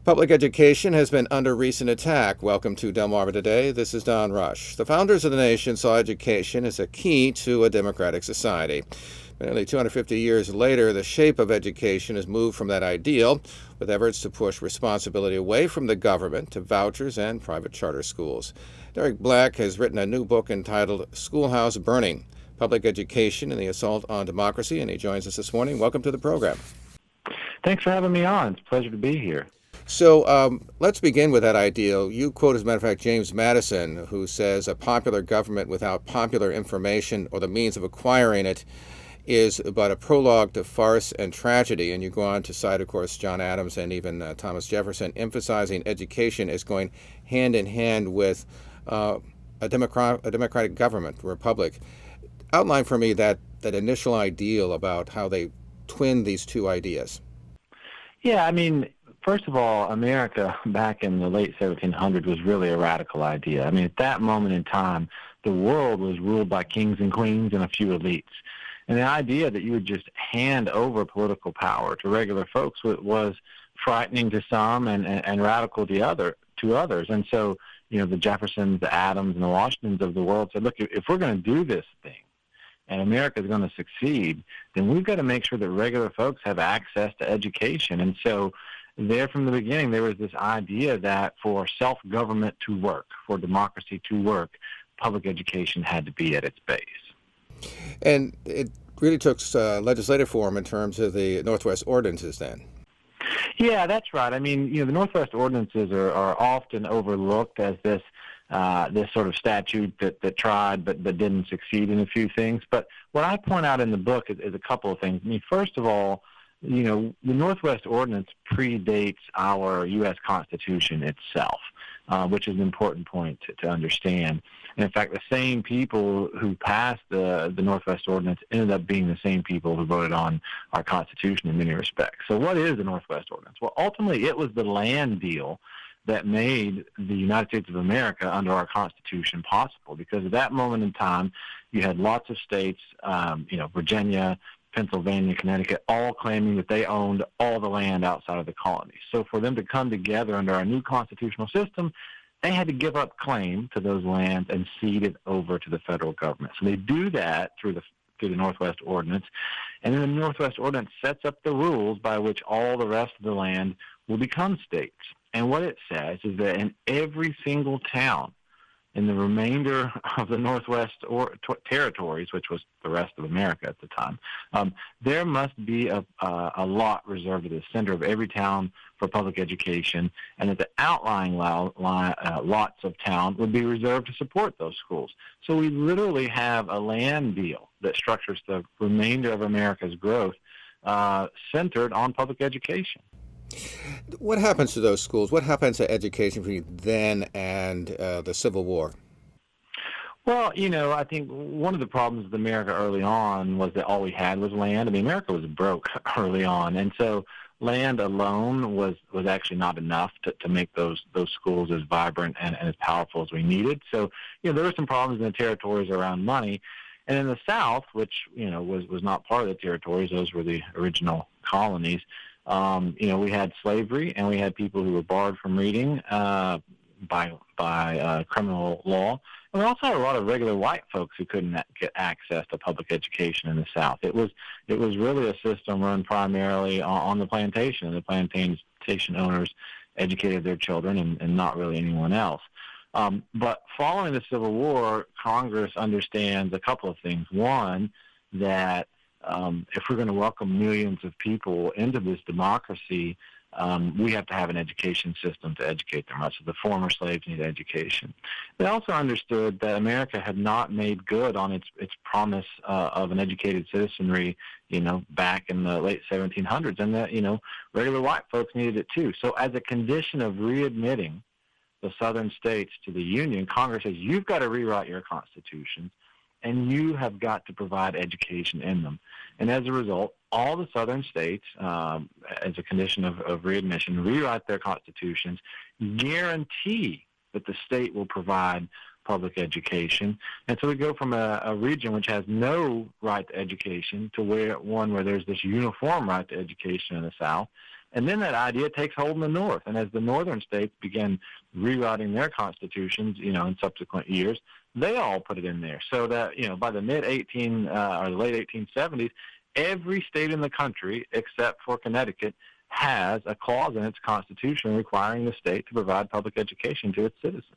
Public education has been under recent attack. Welcome to Delmarva Today. This is Don Rush. The founders of the nation saw education as a key to a democratic society. Nearly 250 years later, the shape of education has moved from that ideal, with efforts to push responsibility away from the government to vouchers and private charter schools. Derek Black has written a new book entitled Schoolhouse Burning, Public Education and the Assault on Democracy, and he joins us this morning. Welcome to the program. Thanks for having me on. It's a pleasure to be here. So let's begin with that ideal. You quote, as a matter of fact, James Madison, who says a popular government without popular information or the means of acquiring it is but a prologue to farce and tragedy. And you go on to cite, of course, John Adams and even Thomas Jefferson, emphasizing education as going hand in hand with a democratic government, republic. Outline for me that initial ideal about how they twin these two ideas. Yeah, first of all, America back in the late 1700s was really a radical idea. At that moment in time, the world was ruled by kings and queens and a few elites. And the idea that you would just hand over political power to regular folks was frightening to some and radical to others. And so, the Jeffersons, the Adams, and the Washingtons of the world said, look, if we're going to do this thing, and America is going to succeed, then we've got to make sure that regular folks have access to education. And so there from the beginning, there was this idea that for self-government to work, for democracy to work, public education had to be at its base. And it really took legislative form in terms of the Northwest Ordinances then. Yeah, that's right. The Northwest Ordinances are often overlooked as this sort of statute that tried but didn't succeed in a few things. But what I point out in the book is a couple of things. First of all, the Northwest Ordinance predates our U.S. Constitution itself, which is an important point to understand. And in fact, the same people who passed the Northwest Ordinance ended up being the same people who voted on our Constitution in many respects. So what is the Northwest Ordinance? Well, ultimately, it was the land deal that made the United States of America under our Constitution possible, because at that moment in time, you had lots of states, Virginia, Pennsylvania, Connecticut, all claiming that they owned all the land outside of the colonies. So for them to come together under our new constitutional system, they had to give up claim to those lands and cede it over to the federal government. So they do that through the Northwest Ordinance, and then the Northwest Ordinance sets up the rules by which all the rest of the land will become states. And what it says is that in every single town in the remainder of the Northwest territories, which was the rest of America at the time, there must be a lot reserved to the center of every town for public education, and that the outlying lots of town would be reserved to support those schools. So we literally have a land deal that structures the remainder of America's growth centered on public education. What happens to those schools? What happens to education between then and the Civil War? Well, I think one of the problems with America early on was that all we had was land. America was broke early on, and so land alone was actually not enough to make those schools as vibrant and as powerful as we needed. So, there were some problems in the territories around money. And in the South, which, was not part of the territories, those were the original colonies, we had slavery, and we had people who were barred from reading by criminal law. And we also had a lot of regular white folks who couldn't get access to public education in the South. It was really a system run primarily on the plantation, and the plantation owners educated their children and not really anyone else. But following the Civil War, Congress understands a couple of things. One, that if we're going to welcome millions of people into this democracy, we have to have an education system to educate them. So the former slaves need education. They also understood that America had not made good on its promise of an educated citizenry, back in the late 1700s, and that, regular white folks needed it too. So as a condition of readmitting the southern states to the Union, Congress says, you've got to rewrite your constitutions, and you have got to provide education in them. And as a result, all the southern states, as a condition of readmission, rewrite their constitutions, guarantee that the state will provide public education. And so we go from a region which has no right to education to one where there's this uniform right to education in the South. And then that idea takes hold in the North. And as the northern states began rewriting their constitutions, in subsequent years, they all put it in there. So that, by the or the late 1870s, every state in the country, except for Connecticut, has a clause in its constitution requiring the state to provide public education to its citizens.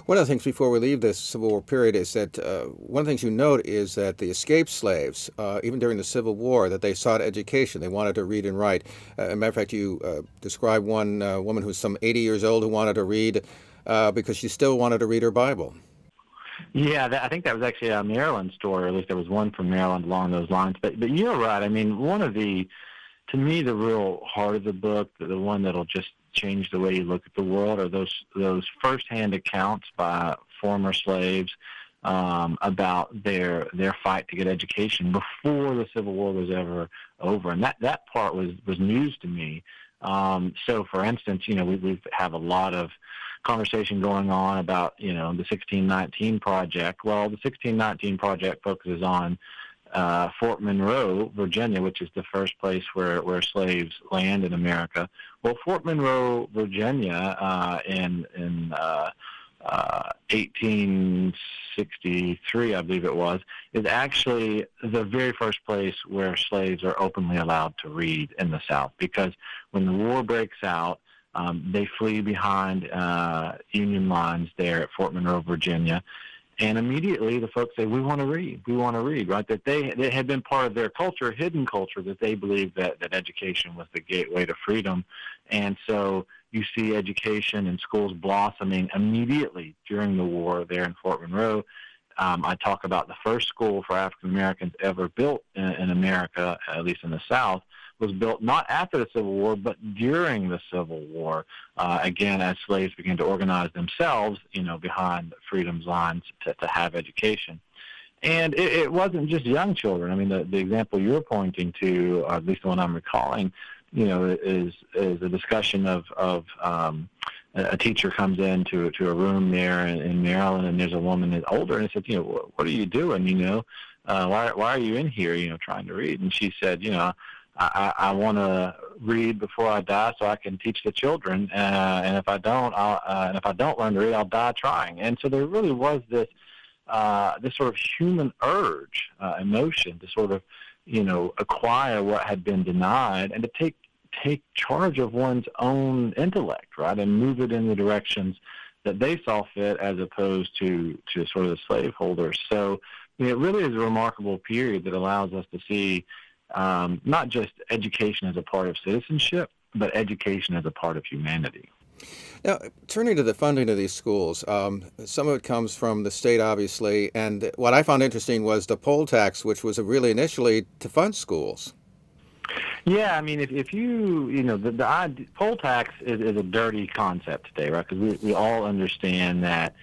One of the things before we leave this Civil War period is that one of the things you note is that the escaped slaves, even during the Civil War, that they sought education. They wanted to read and write. As a matter of fact, you describe one woman who's some 80 years old who wanted to read because she still wanted to read her Bible. Yeah, I think that was actually a Maryland story, or at least there was one from Maryland along those lines. But you're right. I mean, to me, the real heart of the book, the one that'll just change the way you look at the world, are those firsthand accounts by former slaves about their fight to get education before the Civil War was ever over, and that part was news to me. So, for instance, we have a lot of conversation going on about the 1619 Project. Well, the 1619 Project focuses on Fort Monroe, Virginia, which is the first place where slaves land in America. Well, Fort Monroe, Virginia, in 1863, I believe it was, is actually the very first place where slaves are openly allowed to read in the South, because when the war breaks out, they flee behind Union lines there at Fort Monroe, Virginia. And immediately the folks say, we want to read, right? That they had been part of their culture, hidden culture, that they believed that education was the gateway to freedom. And so you see education and schools blossoming immediately during the war there in Fort Monroe. I talk about the first school for African Americans ever built in America, at least in the South, was built not after the Civil War, but during the Civil War, again, as slaves began to organize themselves, behind freedom's lines to have education. And it wasn't just young children. I mean, the example you're pointing to, or at least the one I'm recalling, is a discussion of a teacher comes into a room there in Maryland, and there's a woman that's older, and says, what are you doing? Why are you in here, trying to read? And she said, I want to read before I die so I can teach the children, and if I don't learn to read, I'll die trying. And so there really was this sort of human urge, emotion to sort of, acquire what had been denied, and to take charge of one's own intellect, right, and move it in the directions that they saw fit, as opposed to sort of the slaveholders. So it really is a remarkable period that allows us to see not just education as a part of citizenship, but education as a part of humanity. Now, turning to the funding of these schools, some of it comes from the state, obviously, and what I found interesting was the poll tax, which was really initially to fund schools. Yeah, I mean, if the poll tax is a dirty concept today, right? Because we all understand that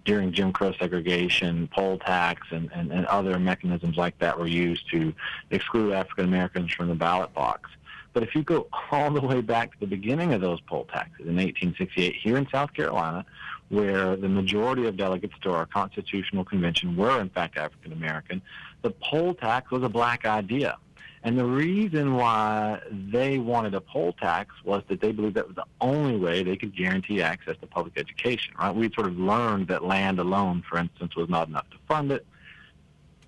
during Jim Crow segregation, poll tax and other mechanisms like that were used to exclude African Americans from the ballot box. But if you go all the way back to the beginning of those poll taxes in 1868 here in South Carolina, where the majority of delegates to our constitutional convention were in fact African American, the poll tax was a black idea. And the reason why they wanted a poll tax was that they believed that was the only way they could guarantee access to public education, right? We sort of learned that land alone, for instance, was not enough to fund it.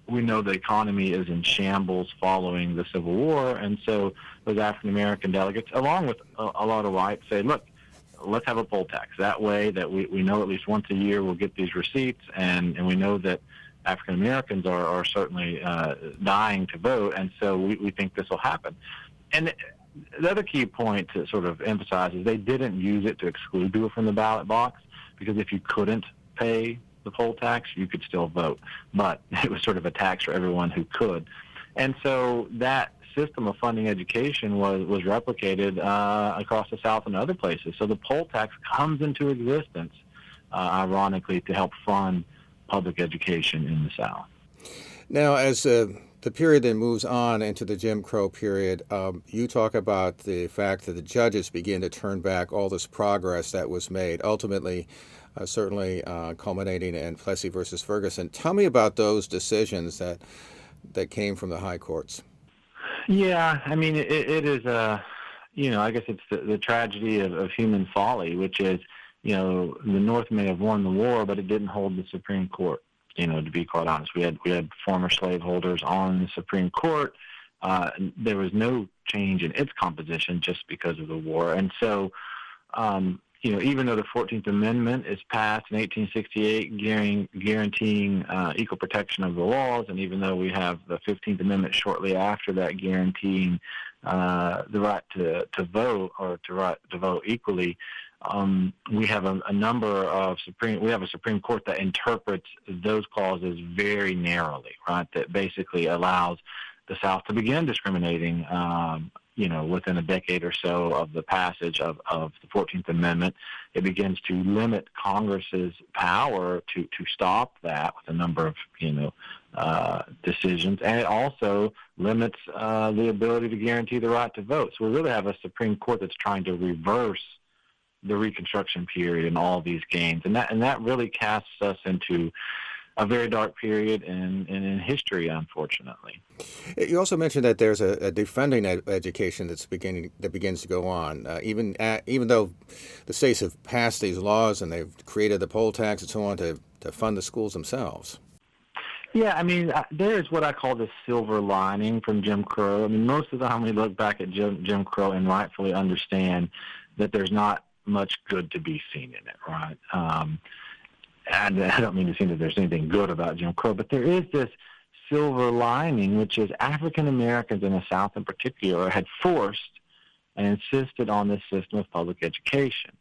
We know the economy is in shambles following the Civil War, and so those African-American delegates, along with a lot of whites, say, look, let's have a poll tax. That way that we know at least once a year we'll get these receipts, and we know that African Americans are certainly dying to vote, and so we think this will happen. And the other key point to sort of emphasize is they didn't use it to exclude people from the ballot box, because if you couldn't pay the poll tax, you could still vote. But it was sort of a tax for everyone who could. And so that system of funding education was replicated across the South and other places. So the poll tax comes into existence, ironically, to help fund public education in the South. Now, as the period then moves on into the Jim Crow period, you talk about the fact that the judges begin to turn back all this progress that was made, ultimately certainly culminating in Plessy versus Ferguson. Tell me about those decisions that came from the high courts. Yeah, I mean, it is I guess it's the tragedy of human folly, which is, the North may have won the war, but it didn't hold the Supreme Court. To be quite honest, we had former slaveholders on the Supreme Court. There was no change in its composition just because of the war. And so, even though the 14th Amendment is passed in 1868 guaranteeing equal protection of the laws, and even though we have the 15th Amendment shortly after that guaranteeing the right to vote or to vote equally, we have a number of we have a Supreme Court that interprets those clauses very narrowly, right? That basically allows the South to begin discriminating, within a decade or so of the passage of the 14th Amendment. It begins to limit Congress's power to stop that with a number of, decisions. And it also limits the ability to guarantee the right to vote. So we really have a Supreme Court that's trying to reverse the Reconstruction period and all these gains. And that really casts us into a very dark period in history, unfortunately. You also mentioned that there's a defunding education that begins to go on, even though the states have passed these laws and they've created the poll tax and so on to fund the schools themselves. Yeah, there is what I call the silver lining from Jim Crow. Most of the time we look back at Jim Crow and rightfully understand that there's not much good to be seen in it, right? And I don't mean to say that there's anything good about Jim Crow, but there is this silver lining, which is African Americans in the South in particular had forced and insisted on this system of public education.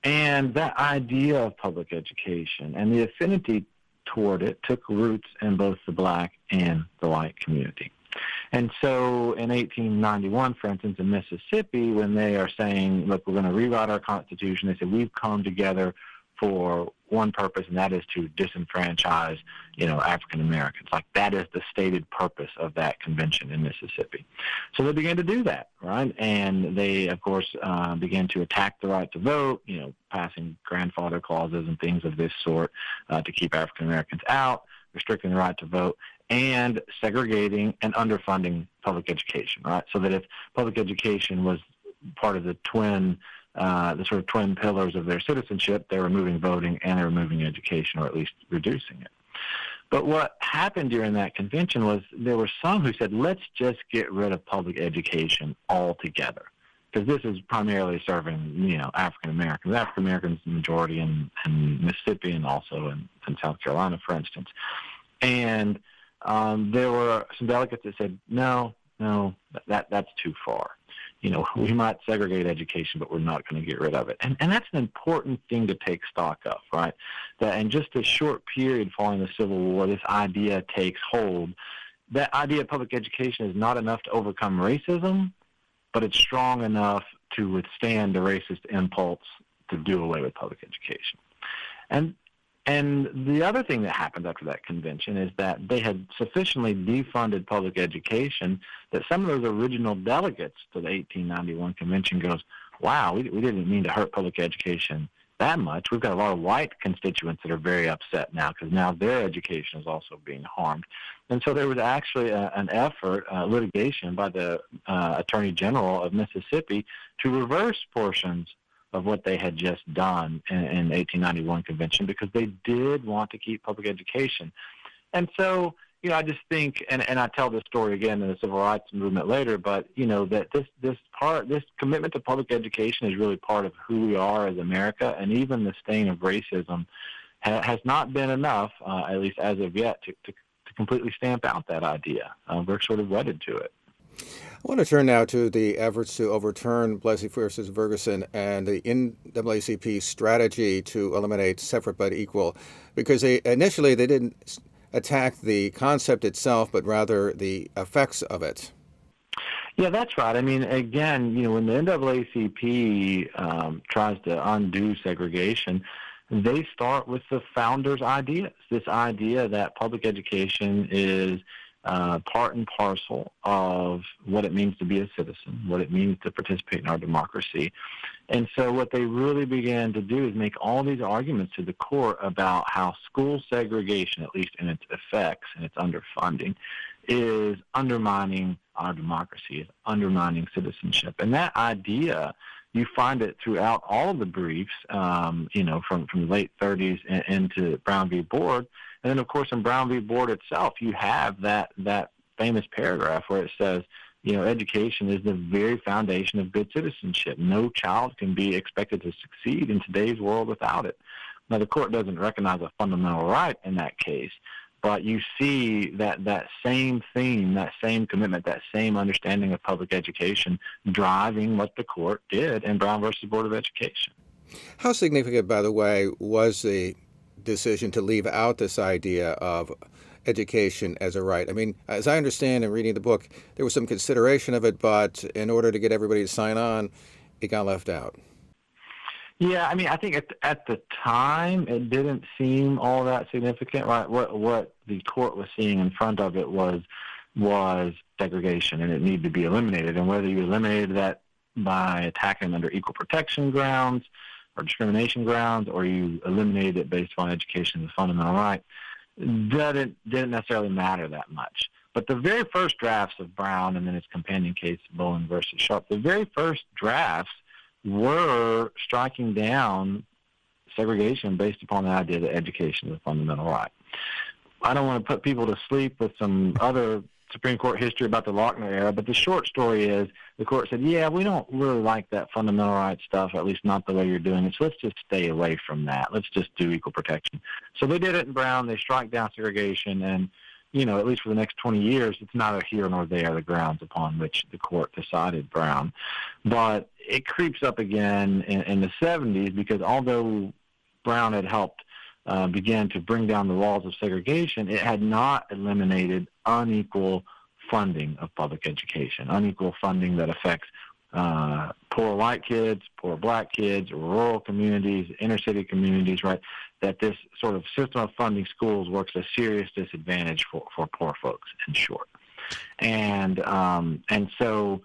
And that idea of public education and the affinity toward it took roots in both the black and the white community. And so in 1891, for instance, in Mississippi, when they are saying, look, we're going to rewrite our Constitution, they said, we've come together for one purpose, and that is to disenfranchise, African Americans. Like, that is the stated purpose of that convention in Mississippi. So they began to do that, right? And they, of course, began to attack the right to vote, passing grandfather clauses and things of this sort to keep African Americans out, restricting the right to vote, and segregating and underfunding public education, right? So that if public education was part of the sort of twin pillars of their citizenship, they're removing voting and they're removing education, or at least reducing it. But what happened during that convention was there were some who said, let's just get rid of public education altogether, because this is primarily serving, African Americans. African Americans, the majority in Mississippi and also in South Carolina, for instance. And there were some delegates that said, no, that's too far. We might segregate education, but we're not going to get rid of it. And that's an important thing to take stock of, right? That in just a short period following the Civil War, this idea takes hold. That idea of public education is not enough to overcome racism, but it's strong enough to withstand the racist impulse to do away with public education. And the other thing that happened after that convention is that they had sufficiently defunded public education that some of those original delegates to the 1891 convention goes, wow, we didn't mean to hurt public education that much. We've got a lot of white constituents that are very upset now because now their education is also being harmed. And so there was actually an effort, litigation by the Attorney General of Mississippi to reverse portions of what they had just done in the 1891 convention, because they did want to keep public education. And so, I just think, and I tell this story again in the civil rights movement later, but, that this commitment to public education is really part of who we are as America, and even the stain of racism has not been enough, at least as of yet, to completely stamp out that idea. We're sort of wedded to it. I want to turn now to the efforts to overturn Plessy versus Ferguson and the NAACP strategy to eliminate separate but equal, because initially they didn't attack the concept itself, but rather the effects of it. Yeah, that's right. Again, when the NAACP tries to undo segregation, they start with the founders' ideas, this idea that public education is part and parcel of what it means to be a citizen, what it means to participate in our democracy. And so what they really began to do is make all these arguments to the court about how school segregation, at least in its effects and its underfunding, is undermining our democracy, is undermining citizenship. And that idea, you find it throughout all of the briefs, from the late 30s into Brown v. Board. And then, of course, in Brown v. Board itself, you have that famous paragraph where it says, education is the very foundation of good citizenship. No child can be expected to succeed in today's world without it. Now, the court doesn't recognize a fundamental right in that case, but you see that same theme, that same commitment, that same understanding of public education driving what the court did in Brown versus Board of Education. How significant, by the way, was the decision to leave out this idea of education as a right? I mean, as I understand in reading the book, there was some consideration of it, but in order to get everybody to sign on, it got left out. Yeah, I mean, I think at the time it didn't seem all that significant. Right? What the court was seeing in front of it was segregation, and it needed to be eliminated. And whether you eliminated that by attacking them under equal protection grounds or discrimination grounds, or you eliminated it based on education as a fundamental right, didn't necessarily matter that much. But the very first drafts of Brown and then its companion case, Bowen versus Sharp, the very first drafts were striking down segregation based upon the idea that education is a fundamental right. I don't want to put people to sleep with some other Supreme Court history about the Lochner era, but the short story is the court said, yeah, we don't really like that fundamental right stuff, at least not the way you're doing it, so let's just stay away from that. Let's just do equal protection. So they did it in Brown. They struck down segregation, and at least for the next 20 years, it's neither here nor there, the grounds upon which the court decided Brown. But it creeps up again in the 70s because although Brown had helped begin to bring down the walls of segregation, it had not eliminated unequal funding of public education, unequal funding that affects poor white kids, poor black kids, rural communities, inner city communities, right? That this sort of system of funding schools works a serious disadvantage for poor folks, in short. And so,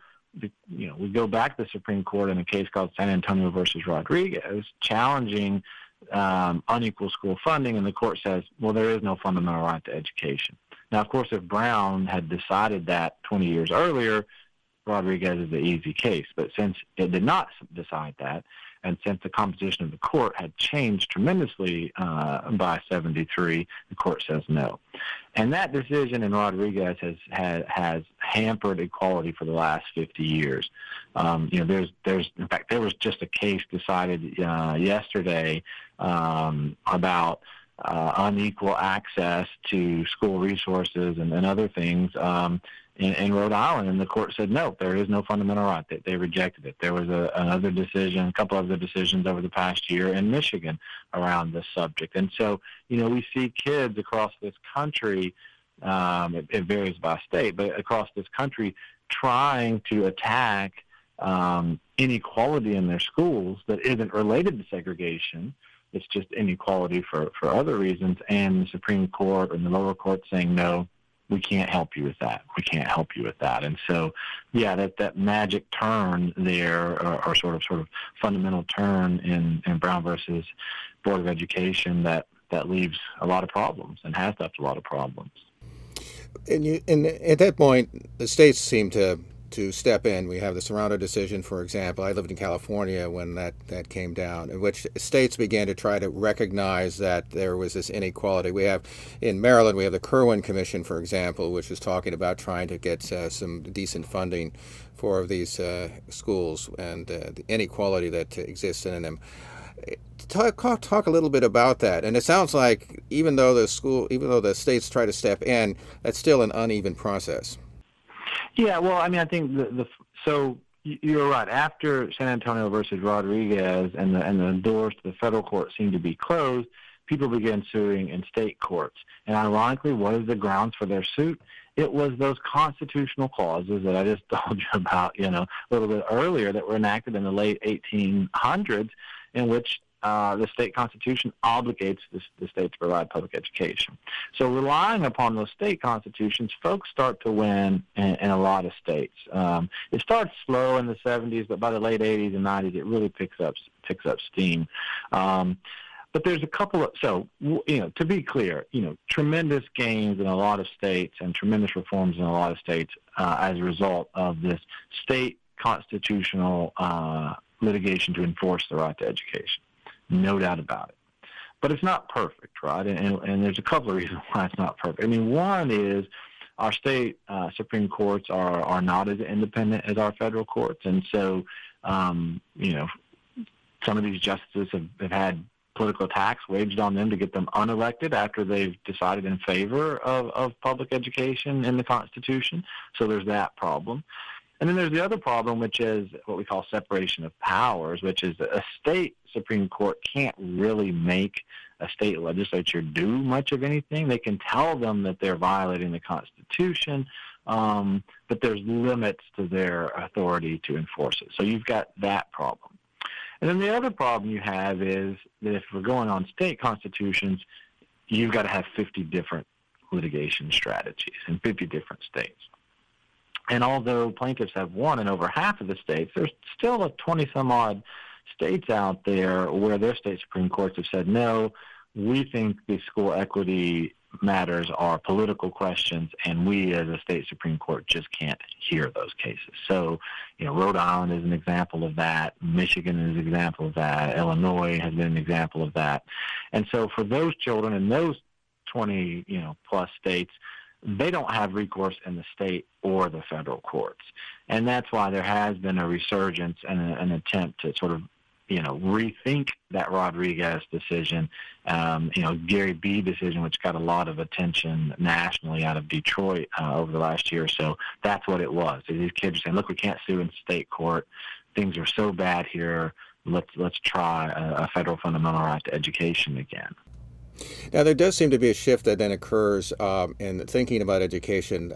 we go back to the Supreme Court in a case called San Antonio versus Rodriguez, challenging unequal school funding, and the court says, well, there is no fundamental right to education. Now, of course, if Brown had decided that 20 years earlier, Rodriguez is the easy case. But since it did not decide that, and since the composition of the court had changed tremendously by 73, the court says no. And that decision in Rodriguez has hampered equality for the last 50 years. There's in fact, there was just a case decided yesterday about unequal access to school resources and other things in Rhode Island, and the court said no, there is no fundamental right. They rejected it. There was another decision, a couple other decisions over the past year in Michigan around this subject. And so, we see kids across this country, it varies by state, but across this country trying to attack inequality in their schools that isn't related to segregation. It's just inequality for other reasons, and the Supreme Court and the lower court saying no, we can't help you with that. We can't help you with that. And so, yeah, that magic turn there, or sort of fundamental turn in Brown versus Board of Education that leaves a lot of problems and has left a lot of problems. And at that point, the states seem to step in. We have the Serrano decision, for example. I lived in California when that came down, in which states began to try to recognize that there was this inequality. We have, in Maryland, we have the Kirwan Commission, for example, which is talking about trying to get some decent funding for these schools and the inequality that exists in them. Talk a little bit about that. And it sounds like even though the states try to step in, that's still an uneven process. Yeah, well, I mean, I think so you're right. After San Antonio versus Rodriguez and the doors to the federal court seemed to be closed, people began suing in state courts. And ironically, what is the grounds for their suit? It was those constitutional clauses that I just told you about, a little bit earlier, that were enacted in the late 1800s, in which the state constitution obligates the state to provide public education. So relying upon those state constitutions, folks start to win in a lot of states. It starts slow in the 70s, but by the late 80s and 90s, it really picks up steam. But But there's a couple of, to be clear, tremendous gains in a lot of states and tremendous reforms in a lot of states as a result of this state constitutional litigation to enforce the right to education. No doubt about it. But it's not perfect, right? And there's a couple of reasons why it's not perfect. I mean, one is our state Supreme Courts are not as independent as our federal courts. And so, some of these justices have had political attacks waged on them to get them unelected after they've decided in favor of public education in the Constitution. So there's that problem. And then there's the other problem, which is what we call separation of powers, which is a state Supreme Court can't really make a state legislature do much of anything. They can tell them that they're violating the Constitution, but there's limits to their authority to enforce it. So you've got that problem. And then the other problem you have is that if we're going on state constitutions, you've got to have 50 different litigation strategies in 50 different states. And although plaintiffs have won in over half of the states, there's still a 20-some-odd states out there where their state Supreme Courts have said, no, we think the school equity matters are political questions, and we as a state Supreme Court just can't hear those cases. So, Rhode Island is an example of that. Michigan is an example of that. Illinois has been an example of that. And so for those children in those 20, plus states, they don't have recourse in the state or the federal courts. And that's why there has been a resurgence and an attempt to sort of, rethink that Rodriguez decision, Gary B. decision, which got a lot of attention nationally out of Detroit over the last year or so. That's what it was. These kids are saying, look, we can't sue in state court. Things are so bad here. Let's try a federal fundamental right to education again. Now, there does seem to be a shift that then occurs in thinking about education,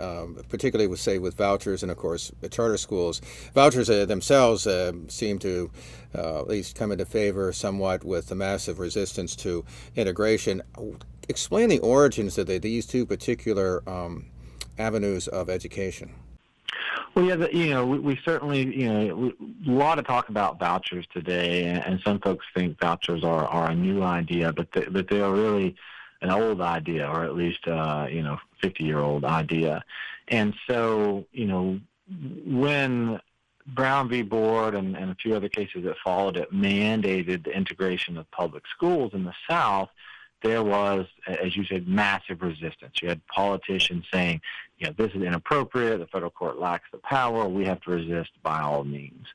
particularly with vouchers and, of course, the charter schools. Vouchers themselves seem to at least come into favor somewhat with the massive resistance to integration. Explain the origins of these two particular avenues of education. Well, yeah, we certainly, a lot of talk about vouchers today, and some folks think vouchers are a new idea, but they are really an old idea, or at least, 50-year-old idea. And so, when Brown v. Board and a few other cases that followed it mandated the integration of public schools in the South, there was, as you said, massive resistance. You had politicians saying, this is inappropriate, the federal court lacks the power, we have to resist by all means.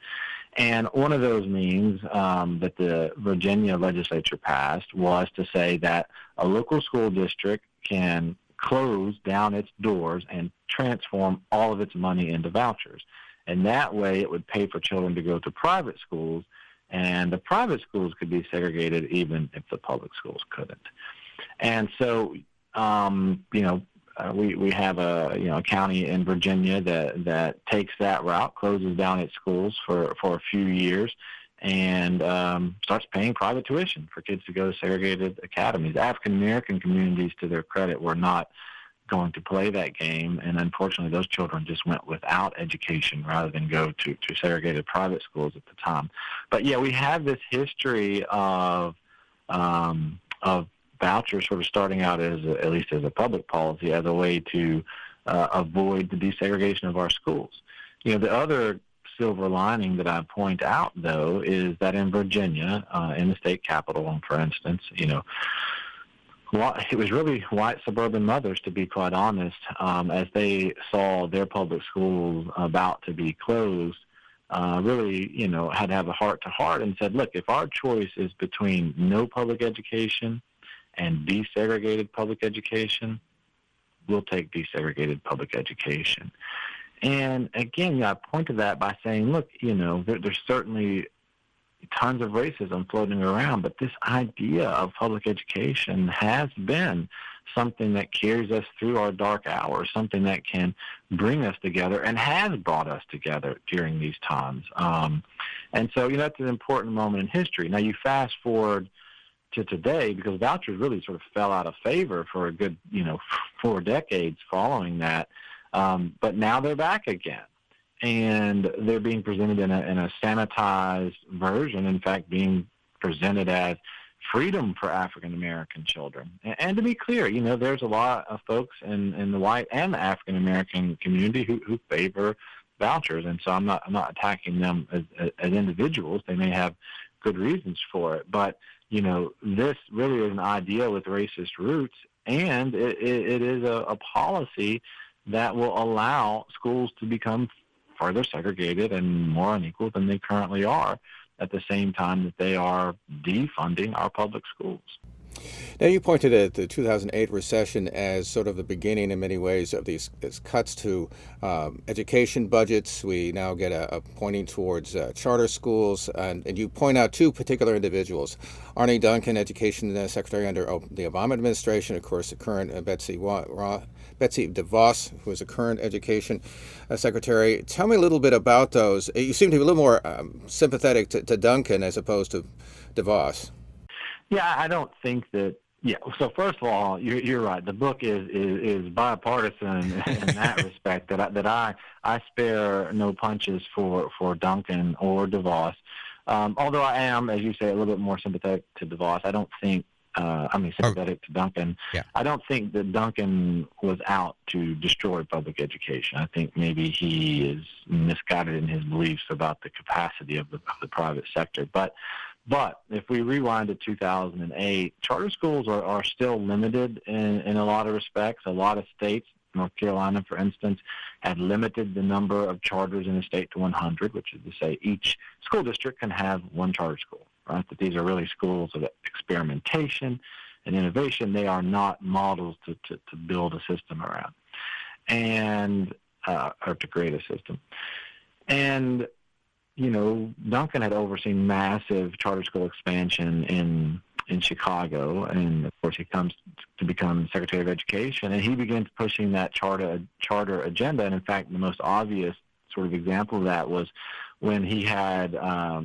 And one of those means that the Virginia legislature passed was to say that a local school district can close down its doors and transform all of its money into vouchers. And that way it would pay for children to go to private schools, and the private schools could be segregated even if the public schools couldn't. And so, we have a county in Virginia that takes that route, closes down its schools for a few years, and starts paying private tuition for kids to go to segregated academies. African American communities, to their credit, were not going to play that game, and unfortunately those children just went without education rather than go to segregated private schools at the time. But yeah, we have this history of vouchers sort of starting out at least as a public policy, as a way to avoid the desegregation of our schools. The other silver lining that I point out, though, is that in Virginia, in the state capital, for instance, it was really white suburban mothers, to be quite honest, as they saw their public schools about to be closed, really, had to have a heart-to-heart and said, look, if our choice is between no public education and desegregated public education, we'll take desegregated public education. And again, I point to that by saying, look, there's certainly tons of racism floating around, but this idea of public education has been something that carries us through our dark hours, something that can bring us together and has brought us together during these times. And so, that's an important moment in history. Now, you fast forward to today, because vouchers really sort of fell out of favor for a good, 4 decades following that. But now they're back again. And they're being presented in a sanitized version, in fact, being presented as freedom for African American children. And to be clear, there's a lot of folks in the white and the African American community who favor vouchers, and so I'm not attacking them as individuals. They may have good reasons for it, but this really is an idea with racist roots, and it is a policy that will allow schools to become further segregated and more unequal than they currently are, at the same time that they are defunding our public schools. Now, you pointed at the 2008 recession as sort of the beginning in many ways of these cuts to education budgets. We now get a pointing towards charter schools, and you point out two particular individuals, Arne Duncan, Education Secretary under the Obama administration, of course, the current Betsy DeVos, who is the current Education Secretary. Tell me a little bit about those. You seem to be a little more sympathetic to Duncan as opposed to DeVos. Yeah, I don't think that. Yeah. So first of all, you're right. The book is bipartisan in that respect. That I spare no punches for Duncan or DeVos. Although I am, as you say, a little bit more sympathetic to DeVos. I don't think. Sympathetic to Duncan. Yeah. I don't think that Duncan was out to destroy public education. I think maybe he is misguided in his beliefs about the capacity of the private sector. But if we rewind to 2008, charter schools are still limited in a lot of respects. A lot of states, North Carolina, for instance, had limited the number of charters in the state to 100, which is to say each school district can have one charter school, right? That these are really schools of experimentation and innovation. They are not models to build a system around, and or to create a system. And Duncan had overseen massive charter school expansion in Chicago, and of course he comes to become Secretary of Education, and he begins pushing that charter agenda. And in fact, the most obvious sort of example of that was when he had a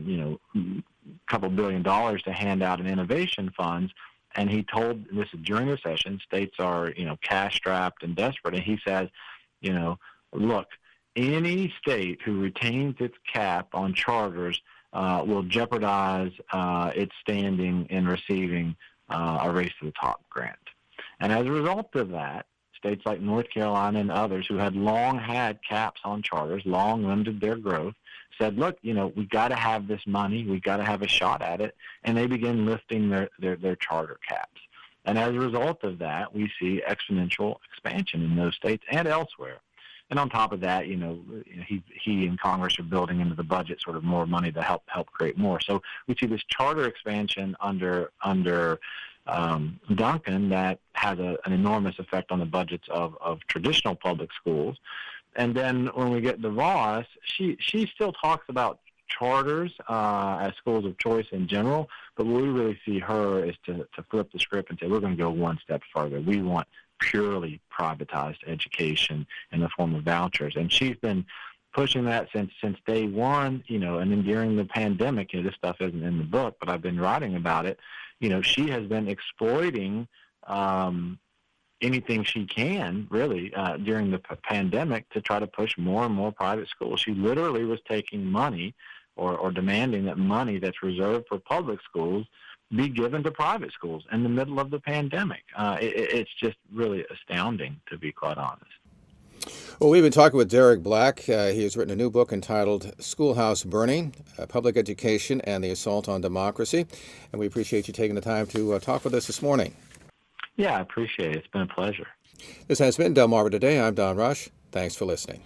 couple $1 billion to hand out in innovation funds, and he told, this is during the recession, states are cash strapped and desperate, and he says, look, any state who retains its cap on charters will jeopardize its standing in receiving a Race to the Top grant. And as a result of that, states like North Carolina and others who had long had caps on charters, long limited their growth, said, look, we got to have this money, we got to have a shot at it, and they begin lifting their charter caps. And as a result of that, we see exponential expansion in those states and elsewhere. And on top of that, he and Congress are building into the budget sort of more money to help create more. So we see this charter expansion under Duncan that has an enormous effect on the budgets of traditional public schools. And then when we get DeVos, she still talks about charters as schools of choice in general, but what we really see her is to flip the script and say, we're going to go one step further. We want purely privatized education in the form of vouchers. And she's been pushing that since day one, and then during the pandemic, this stuff isn't in the book, but I've been writing about it. She has been exploiting anything she can, really, during the pandemic to try to push more and more private schools. She literally was taking money or demanding that money that's reserved for public schools be given to private schools in the middle of the pandemic. It's just really astounding, to be quite honest. Well, we've been talking with Derek Black. He has written a new book entitled Schoolhouse Burning, Public Education and the Assault on Democracy. And we appreciate you taking the time to talk with us this morning. Yeah, I appreciate it. It's been a pleasure. This has been Delmarva Today. I'm Don Rush. Thanks for listening.